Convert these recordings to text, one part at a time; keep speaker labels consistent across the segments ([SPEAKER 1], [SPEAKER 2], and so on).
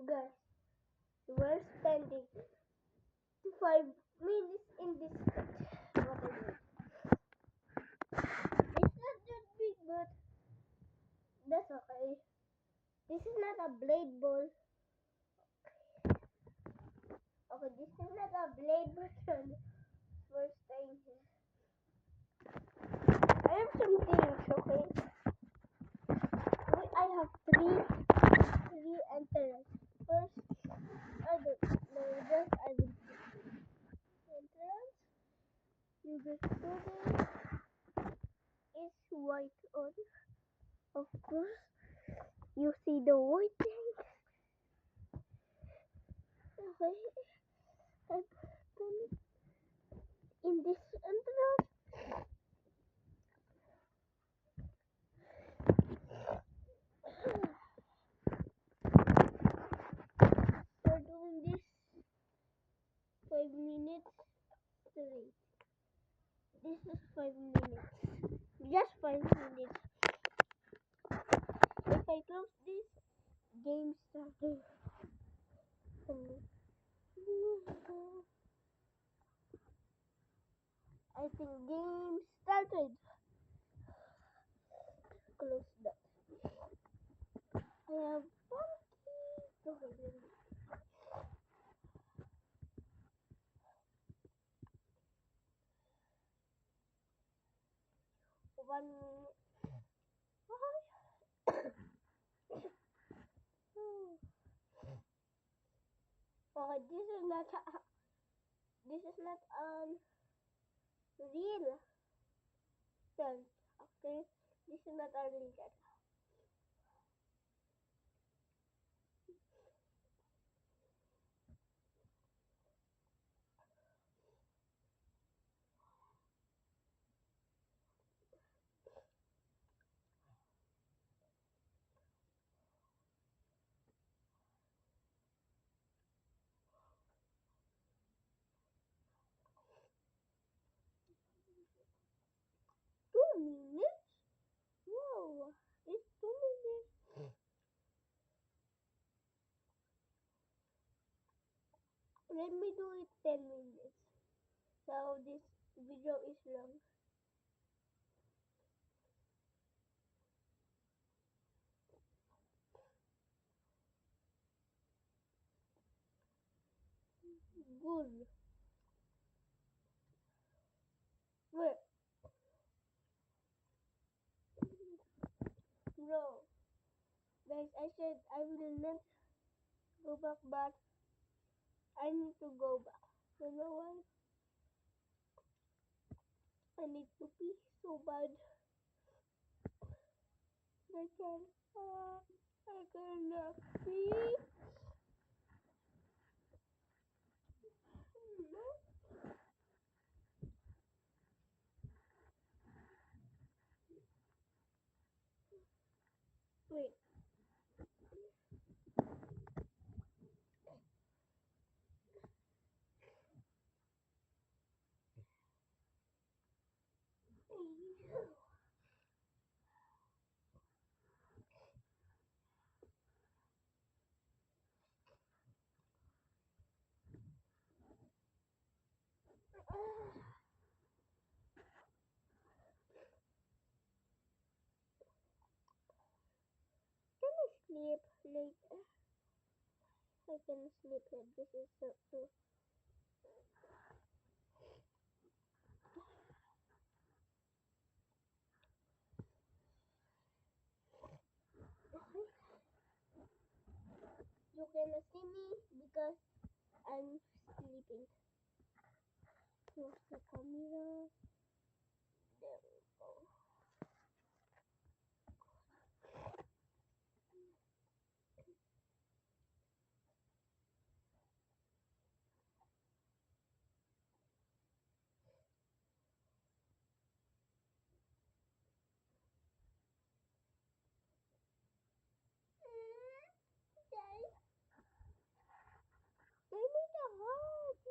[SPEAKER 1] Guys, we're spending 5 minutes in this stage. What I do. It's not that big, but that's okay. This is not a blade ball. Okay, this is not a blade button. We're staying here. I have some things, okay? I have three entrance. First, I don't know, just I will entrance. You just go there. It's white on. Of course, you see the white thing. Okay, I'm going in this entrance. We're doing this 5 minutes straight. This is 5 minutes. Just 5 minutes. If I close this, game started. I think game started. Close that. I have pumpkin. Okay, 1 minute. Okay, this is not real cell. Okay, this is not a real cell. Two minutes? Whoa, it's 2 minutes. Let me do it 10 minutes. So this video is long. Good. Wait, bro. Guys, I said I will not go back, but I need to go back. You know why? I need to pee so bad. I can. I cannot pee. Wait. Can I sleep later? I can sleep later. This is so cool. You cannot see me because I'm sleeping. Close the camera. There we go. Guys, give me the heart.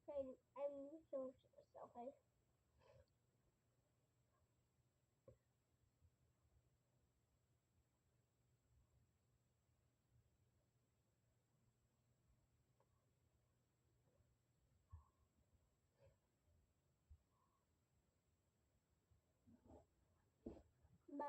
[SPEAKER 1] Okay, I'm so Okay. Bye.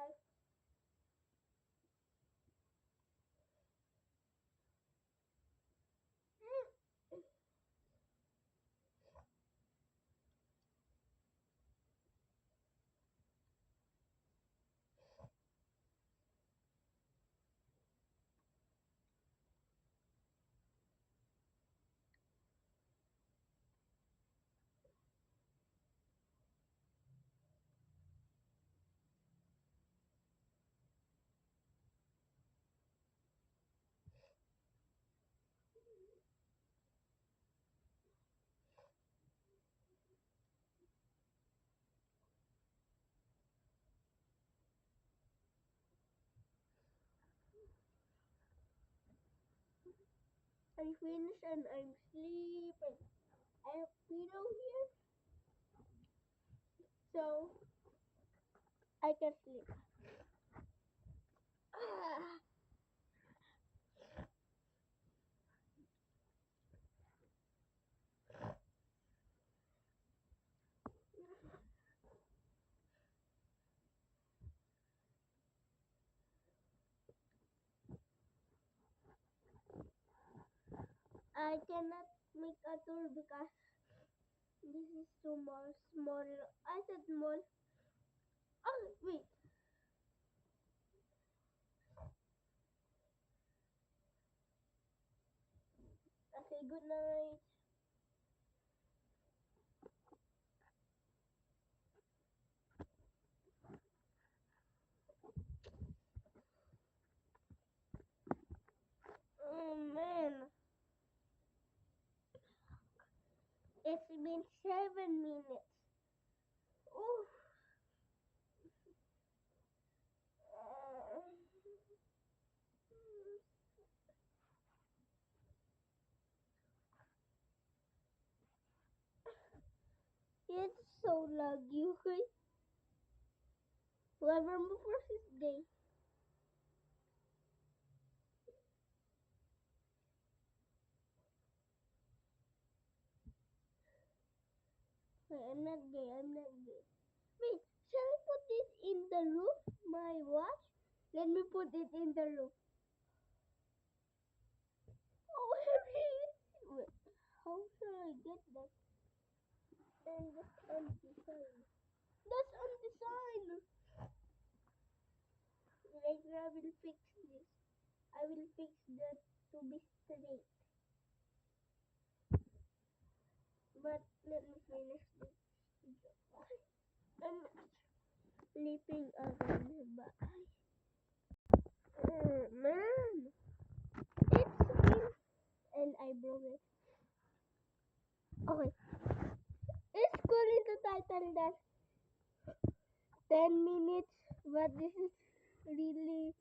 [SPEAKER 1] I finished and I'm sleeping. I have pillow here, so I can sleep. I cannot make a tour because this is too small. I said small. Oh, wait. Okay, good night. Oh, man. It's been 7 minutes. Oh. It's so laggy, okay? Whoever moves first is gay. Wait, I'm not gay. I'm not gay. Wait, shall I put this in the roof? My watch? Let me put it in the roof. Oh, Harry! Wait, how shall I get that? And that's undesign. That's undesign! Later I will fix this. I will fix that to be straight. But let me finish this video. I'm sleeping again. Bye. Man! It's been... And I broke it. Okay. It's going to title that 10 minutes, but this is really